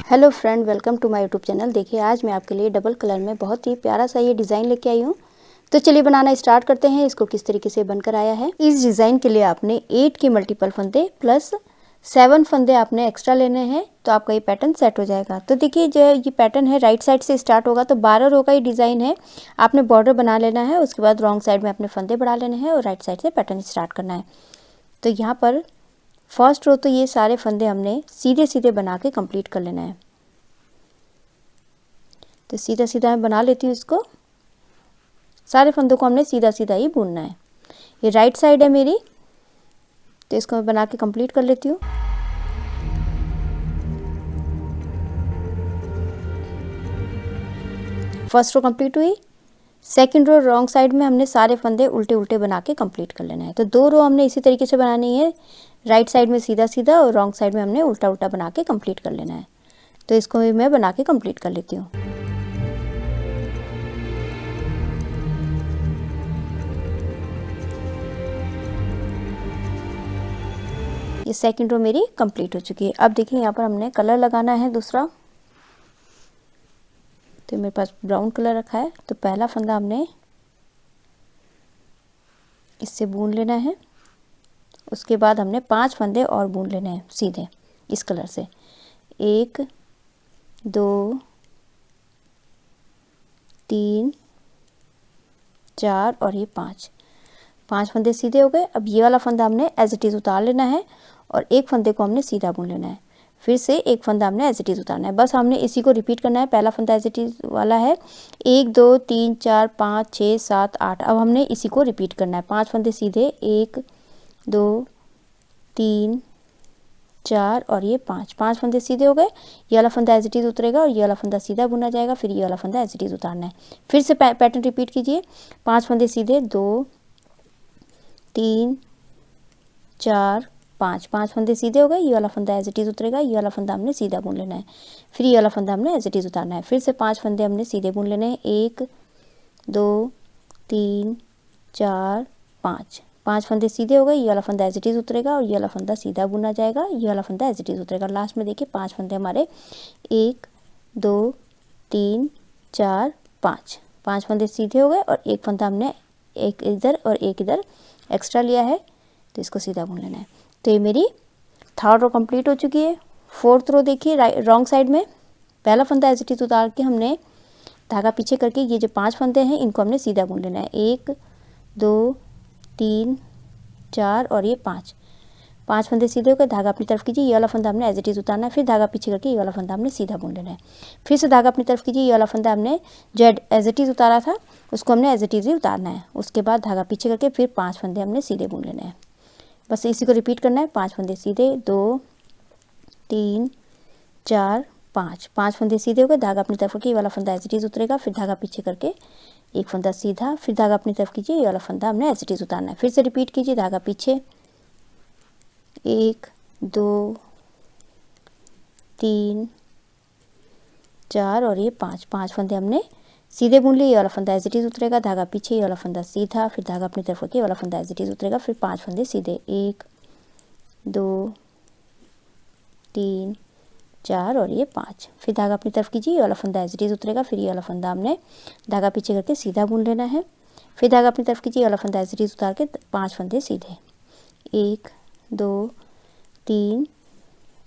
Hello friend, welcome to my YouTube channel. देखिए आज मैं आपके लिए डबल कलर में बहुत ही प्यारा सा ये डिज़ाइन लेके आई हूँ। तो चलिए बनाना स्टार्ट करते हैं। इसको किस तरीके से बनकर आया है। इस डिज़ाइन के लिए आपने 8 के मल्टीपल फंदे प्लस 7 फंदे आपने एक्स्ट्रा लेने हैं, तो आपका ये पैटर्न सेट हो जाएगा। तो देखिए जो ये पैटर्न है राइट साइड से स्टार्ट होगा, तो 12 रो का ये डिज़ाइन है। आपने बॉर्डर बना लेना है, उसके बाद रॉन्ग साइड में अपने फंदे बढ़ा लेने हैं और राइट साइड से पैटर्न स्टार्ट करना है। तो यहाँ पर फर्स्ट रो तो ये सारे फंदे हमने सीधे सीधे बना के कंप्लीट कर लेना है। तो सीधा सीधा मैं बना लेती हूँ इसको। सारे फंदों को हमने सीधा सीधा ही बुनना है। ये राइट साइड है मेरी, तो इसको मैं बना के कंप्लीट कर लेती हूँ। फर्स्ट रो कंप्लीट हुई। सेकंड रो रॉन्ग साइड में हमने सारे फंदे उल्टे उल्टे बना के कंप्लीट कर लेना है। तो 2 रो हमने इसी तरीके से बनानी है। राइट साइड में सीधा सीधा और रॉन्ग साइड में हमने उल्टा उल्टा बना के कंप्लीट कर लेना है। तो इसको भी मैं बना के कंप्लीट कर लेती हूँ। ये सेकंड रो मेरी कंप्लीट हो चुकी है। अब देखिए यहाँ पर हमने कलर लगाना है दूसरा। तो मेरे पास ब्राउन कलर रखा है, तो पहला फंदा हमने इससे बुन लेना है। उसके बाद हमने 5 फंदे और बुन लेने हैं सीधे इस कलर से। 1 2 3 4 और ये 5 फंदे सीधे हो गए। अब ये वाला फंदा हमने एज इट इज़ उतार लेना है और एक फंदे को हमने सीधा बुन लेना है। फिर से एक फंदा हमने एज इट इज़ उतारना है। बस हमने इसी को रिपीट करना है। पहला फंदा एज इट इज़ वाला है 1 2 3 4 5 6 7 8। अब हमने इसी को रिपीट करना है। 5 फंदे सीधे, 1 2 3 4 और ये 5 फंदे सीधे हो गए। ये वाला फंदा एज इट इज़ उतरेगा और ये वाला फंदा सीधा बुना जाएगा। फिर ये वाला फंदा एज इट इज़ उतारना है। फिर से पैटर्न रिपीट कीजिए। 5 फंदे सीधे, 2 3 4 5 फंदे सीधे हो गए। ये वाला फंदा एज इट इज़ उतरेगा। ये वाला फंदा हमने सीधा बुन लेना है। फिर ये वाला फंदा हमने एज इट इज़ उतारना है। फिर से 5 फंदे हमने सीधे बुन लेने हैं। 1 2 3 4 5 फंदे सीधे हो गए। ये वाला फंदा एज इट इज़ उतरेगा और ये वाला फंदा सीधा बुना जाएगा। ये वाला फंदा एज इट इज़ उतरेगा। लास्ट में देखिए 5 फंदे हमारे 1 2 3 4 5 फंदे सीधे हो गए और एक फंदा हमने एक इधर और एक इधर एक्स्ट्रा लिया है, तो इसको सीधा बुन लेना है। तो ये मेरी थर्ड रो कंप्लीट हो चुकी है। फोर्थ रो देखिए रॉन्ग साइड में पहला फंदा एज इट इज़ उतार के हमने धागा पीछे करके ये जो 5 फंदे हैं इनको हमने सीधा बुन लेना है। 1 2 3 4 और ये 5 फंदे सीधे होकर धागा अपनी तरफ कीजिए। ये वाला फंदा हमने एज इट इज़ उतारना है। फिर धागा पीछे करके ये वाला फंदा हमने सीधा बुन लेना है। फिर से धागा अपनी तरफ कीजिए। ये वाला फंदा हमने जो एज इट इज़ उतारा था उसको हमने एज इट इज़ ही उतारना है। उसके बाद धागा पीछे करके फिर 5 फंदे हमने सीधे बुन लेने हैं। बस इसी को रिपीट करना है। 5 फंदे सीधे, 2 3 4 5 फंदे सीधे हो गए। धागा अपनी तरफ कीजिए। ये वाला फंदा एज इट इज़ उतरेगा। फिर धागा पीछे करके एक फंदा सीधा, फिर धागा अपनी तरफ कीजिए। ये वाला फंदा हमने एज इट इज़ उतारना है। फिर से रिपीट कीजिए। धागा पीछे, 1 2 3 4 और ये 5 फंदे हमने सीधे बुन लिए। ये वाला फंदा एज इट इज़ उतरेगा। धागा पीछे, ये वाला फंदा सीधा, फिर धागा अपनी तरफ रखिए। ये वाला फंदा एज इट इज़ उतरेगा। फिर 5 फंदे सीधे, 1 2 3 4 और ये 5। फिर धागा अपनी तरफ कीजिए। ये वाला फंदा एज इट इज़ उतरेगा। फिर ये वाला फंदा हमने धागा पीछे करके सीधा बुन लेना है। फिर धागा अपनी तरफ कीजिए। ये वाला फंदा एज इट इज़ उतार के 5 फंदे सीधे, 1 2 3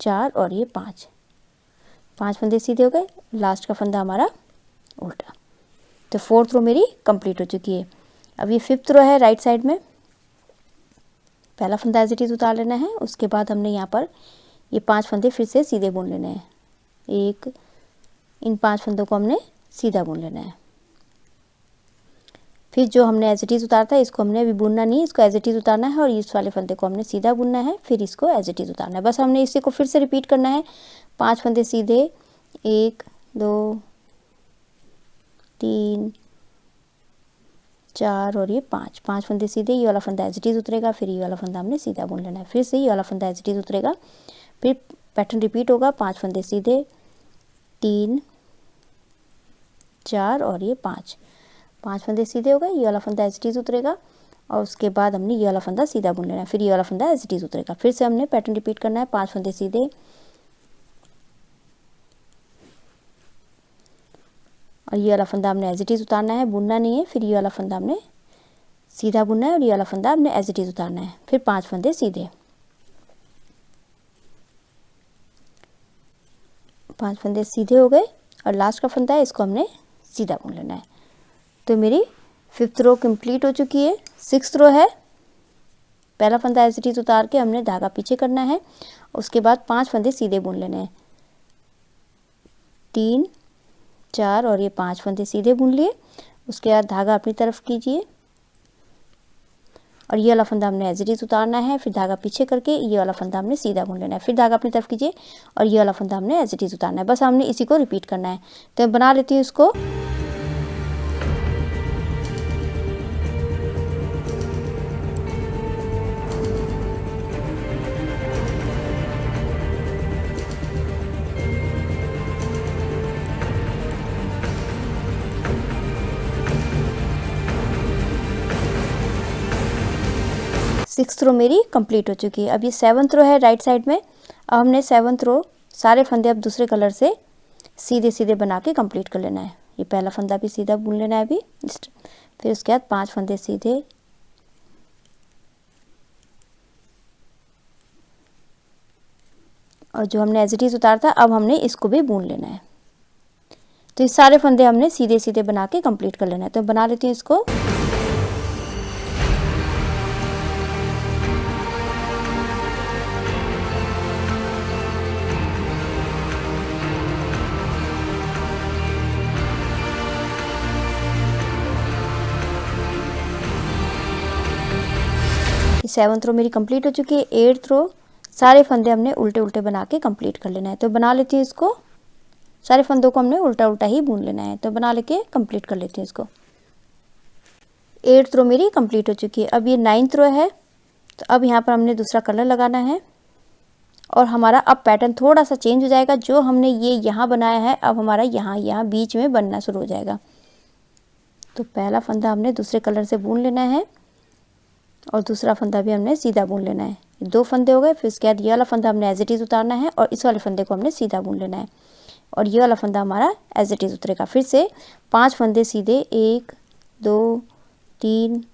4 और ये 5 फंदे सीधे हो गए। लास्ट का फंदा हमारा उल्टा। तो फोर्थ रो मेरी कंप्लीट हो चुकी है। अब ये फिफ्थ रो है राइट साइड में। पहला फंदा एज इट इज़ उतार लेना है। उसके बाद हमने यहाँ पर ये 5 फंदे फिर से सीधे बुन लेने हैं। इन 5 फंदों को हमने सीधा बुन लेना है। फिर जो हमने एज इट इज़ उतारता है इसको हमने अभी बुनना नहीं, इसको एज इट इज़ उतारना है और इस वाले फंदे को हमने सीधा बुनना है। फिर इसको एज इट इज़ उतारना है। बस हमने इसी को फिर से रिपीट करना है। 5 फंदे सीधे, 1 2 3 4 और ये 5 फंदे सीधे। ये वाला फंदा एज इट इज़ उतरेगा। फिर ये वाला फंदा हमने सीधा बुन लेना है। फिर से ये वाला फंदा एज इट इज़ उतरेगा। फिर पैटर्न रिपीट होगा। 5 फंदे सीधे, 3 4 और ये 5 फंदे सीधे हो गए। ये वाला फंदा एज इट इज़ उतरेगा और उसके बाद हमने ये वाला फंदा सीधा बुन लेना है। फिर ये वाला फंदा एज इट इज़ उतरेगा। फिर से हमने पैटर्न रिपीट करना है। 5 फंदे सीधे, और ये वाला फंदा हमने एज इट इज़ उतारना है, बुनना नहीं है। फिर ये वाला फंदा हमने सीधा बुनना है और ये वाला फंदा हमने एज इट इज़ उतारना है। फिर 5 फंदे सीधे, 5 फंदे सीधे हो गए और लास्ट का फंदा है इसको हमने सीधा बुन लेना है। तो मेरी 5th रो कंप्लीट हो चुकी है। 6th रो है, पहला फंदा एज इट इज़ उतार के हमने धागा पीछे करना है, उसके बाद 5 फंदे सीधे बुन लेने हैं। 3 4 और ये 5 फंदे सीधे बुन लिए। उसके बाद धागा अपनी तरफ कीजिए और ये वाला फंदा हमने एज इट इज़ उतारना है। फिर धागा पीछे करके ये वाला फंदा हमने सीधा बुन लेना है। फिर धागा अपनी तरफ कीजिए और ये वाला फंदा हमने एज इट इज़ उतारना है। बस हमने इसी को रिपीट करना है। तो मैं बना लेती हूँ इसको। सिक्स्थ रो मेरी कंप्लीट हो चुकी है। अब ये 7th रो है राइट साइड में। अब हमने 7th रो सारे फंदे अब दूसरे कलर से सीधे सीधे बना के कंप्लीट कर लेना है। ये पहला फंदा भी सीधा बुन लेना है अभी। फिर उसके बाद 5 फंदे सीधे, और जो हमने एज इट इज़ उतारा था अब हमने इसको भी बुन लेना है। तो ये सारे फंदे हमने सीधे सीधे बना के कंप्लीट कर लेना है। तो बना लेती हूँ इसको। सेवन्थ रो मेरी कंप्लीट हो चुकी है। 8th रो सारे फंदे हमने उल्टे उल्टे बना के कंप्लीट कर लेना है। तो बना लेती हूँ इसको। सारे फंदों को हमने उल्टा उल्टा ही बुन लेना है। तो बना लेके कंप्लीट कर लेती हूँ इसको। 8th रो मेरी कंप्लीट हो चुकी है। अब ये 9th रो है। तो अब यहाँ पर हमने दूसरा कलर लगाना है और हमारा अब पैटर्न थोड़ा सा चेंज हो जाएगा। जो हमने ये यहाँ बनाया है अब हमारा यहाँ बीच में बनना शुरू हो जाएगा। तो पहला फंदा हमने दूसरे कलर से बुन लेना है और दूसरा फंदा भी हमने सीधा बुन लेना है। 2 फंदे हो गए। फिर इसके बाद ये वाला फंदा हमने एज इट इज़ उतारना है और इस वाले फंदे को हमने सीधा बुन लेना है और ये वाला फंदा हमारा एज इट इज़ उतरेगा। फिर से 5 फंदे सीधे, 1 2 3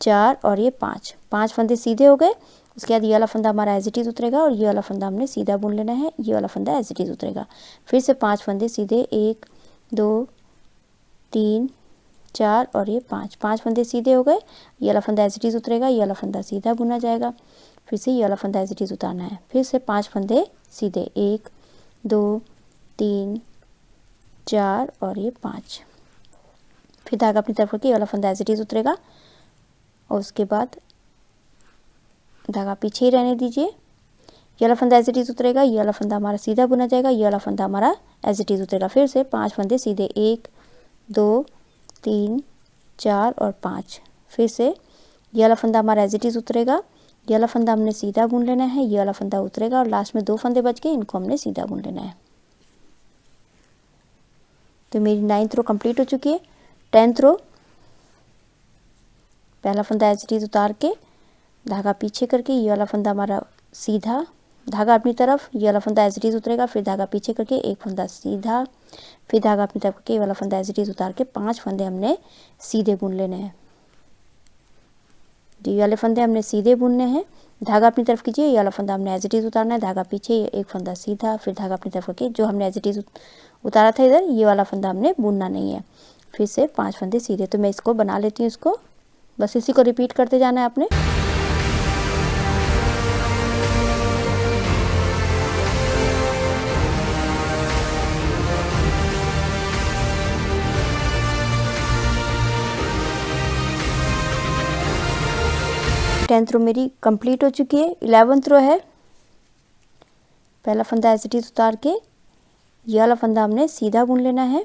4 और ये 5 फंदे सीधे हो गए। उसके बाद ये वाला फंदा हमारा एज इट इज़ उतरेगा और ये वाला फंदा हमने सीधा बुन लेना है। ये वाला फंदा एज इट इज़ उतरेगा। फिर से 5 फंदे सीधे, 1 2 3 4 और ये 5 फंदे सीधे हो गए। ये वाला फंदा एज इट इज़ उतरेगा, ये वाला फंदा सीधा बुना जाएगा। फिर से ये वाला फंदा एज इट इज़ उतारना है। फिर से 5 फंदे सीधे, 1 2 3 4 और ये 5। फिर धागा अपनी तरफ करके ये वाला फंदा एज इट इज़ उतरेगा और उसके बाद धागा पीछे ही रहने दीजिए। ये वाला फंदा एज इट इज़ उतरेगा, ये वाला फंदा हमारा सीधा बुना जाएगा, ये वाला फंदा हमारा एज इट इज़ उतरेगा। फिर से 5 फंदे सीधे, 1 2 3 4 और 5। फिर से ये वाला फंदा हमारा एज इट इज़ उतरेगा, ये वाला फंदा हमने सीधा बुन लेना है, ये वाला फंदा उतरेगा और लास्ट में 2 फंदे बच गए, इनको हमने सीधा बुन लेना है। तो मेरी 9th रो कंप्लीट हो चुकी है। 10th रो पहला फंदा एज इट इज़ उतार के धागा पीछे करके ये वाला फंदा हमारा सीधा, धागा अपनी तरफ, ये वाला फंदा एज इट इज़ उतरेगा। फिर धागा पीछे करके एक फंदा सीधा, फिर धागा अपनी तरफ करके ये वाला फंदा एज इट इज़ उतार के 5 फंदे हमने सीधे बुन लेने हैं। ये वाले फंदे हमने सीधे बुनने हैं। धागा अपनी तरफ कीजिए, ये वाला फंदा हमने एज इट इज़ उतारना है। धागा पीछे, एक फंदा सीधा, फिर धागा अपनी तरफ करके जो हमने एज इट इज़ उतारा था इधर, ये वाला फंदा हमने बुनना नहीं है। फिर से 5 फंदे सीधे। तो मैं इसको बना लेती हूँ इसको। बस इसी को रिपीट करते जाना है आपने। टेंथ रो मेरी कंप्लीट हो चुकी है। 11th रो है। पहला फंदा एज इट इज़ उतार के ये वाला फंदा हमने सीधा बुन लेना है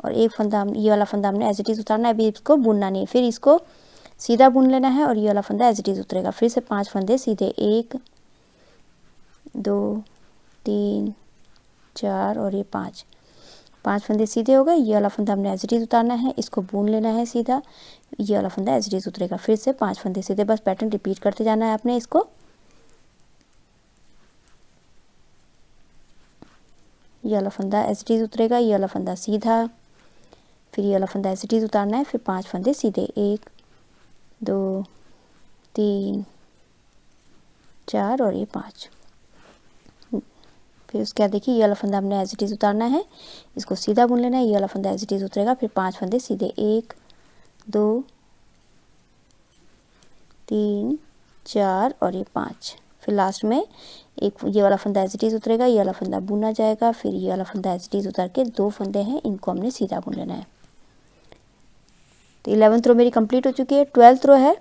और एक फंदा ये वाला फंदा हमने एज इट इज़ उतारना है। अभी इसको बुनना नहीं, फिर इसको सीधा बुन लेना है और ये वाला फंदा एज इट इज़ उतरेगा। फिर से 5 फंदे सीधे, 1 2 3 4 और ये 5 फंदे सीधे हो गए। ये वाला फंदा हमने एज इट इज़ उतारना है, इसको बुन लेना है सीधा, ये वाला फंदा एज इट इज़ उतरेगा। फिर से 5 फंदे सीधे। बस पैटर्न रिपीट करते जाना है आपने इसको। ये वाला फंदा एज इट इज़ उतरेगा, ये वाला फंदा सीधा, फिर ये वाला फंदा एज इट इज़ उतारना है, फिर 5 फंदे सीधे, 1 2 3 4 और ये 5। फिर उसके बाद देखिए ये वाला फंदा हमने एज इट इज़ उतारना है, इसको सीधा बुन लेना है, ये वाला फंदा एज इट इज़ उतरेगा, फिर 5 फंदे सीधे, 1 2 3 4 और ये 5। फिर लास्ट में एक ये वाला फंदा एज इट इज़ उतरेगा, ये वाला फंदा बुना जाएगा, फिर ये वाला फंदा एज इट इज़ उतार के 2 फंदे हैं इनको हमने सीधा बुन लेना है। तो 11th रो मेरी कंप्लीट हो चुकी है। 12th रो है,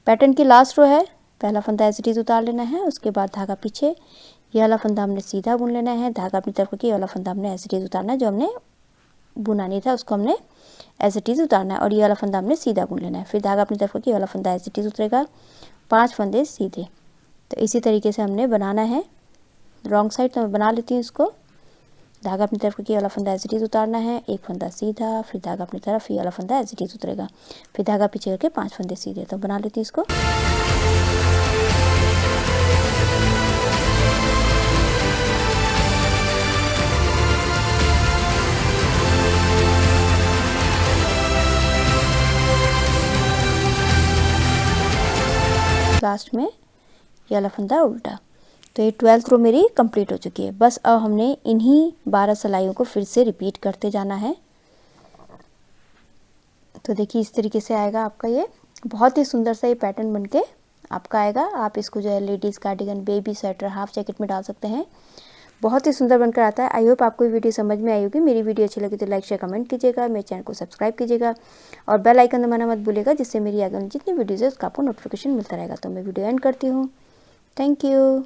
पैटर्न की लास्ट रो है, पहला फंदा एज इट इज़ उतार लेना है, उसके बाद धागा पीछे, ये वाला फंदा हमने सीधा बुन लेना है, धागा अपनी तरफ करके ये वाला फंदा हमने एज इट इज़ उतारना है, जो हमने बुना नहीं था उसको हमने एज इट इज़ उतारना है, और ये वाला फंदा हमने सीधा बुन लेना है, फिर धागा अपनी तरफ करके ये वाला फंदा एज इट इज़ उतरेगा, 5 फंदे सीधे। तो इसी तरीके से हमने बनाना है। रॉन्ग साइड तो मैं बना लेती हूँ इसको, धागा अपनी तरफ करके ये वाला फंदा एज इट इज़ उतारना है, एक फंदा सीधा, फिर धागा अपनी तरफ, ये वाला फंदा एज इट इज़ उतरेगा, फिर धागा पीछे करके 5 फंदे सीधे। तो बना लेती हूँ इसको। लास्ट में ये वाला फंदा उल्टा। तो ये 12th रो मेरी कंप्लीट हो चुकी है। बस अब हमने इन्हीं 12 सिलाइयों को फिर से रिपीट करते जाना है। तो देखिए इस तरीके से आएगा आपका, ये बहुत ही सुंदर सा ये पैटर्न बनके आपका आएगा। आप इसको जो है ladies cardigan, baby sweater, half jacket में डाल सकते हैं। बहुत ही सुंदर बनकर आता है। आई होप आपको ये वीडियो समझ में आई होगी। मेरी वीडियो अच्छी लगी तो लाइक शेयर कमेंट कीजिएगा, मेरे चैनल को सब्सक्राइब कीजिएगा और बेल आइकन दबाना मत भूलिएगा, जिससे मेरी आगे जितनी वीडियोज़ है उसका आपको नोटिफिकेशन मिलता रहेगा। तो मैं वीडियो एंड करती हूँ। Thank you.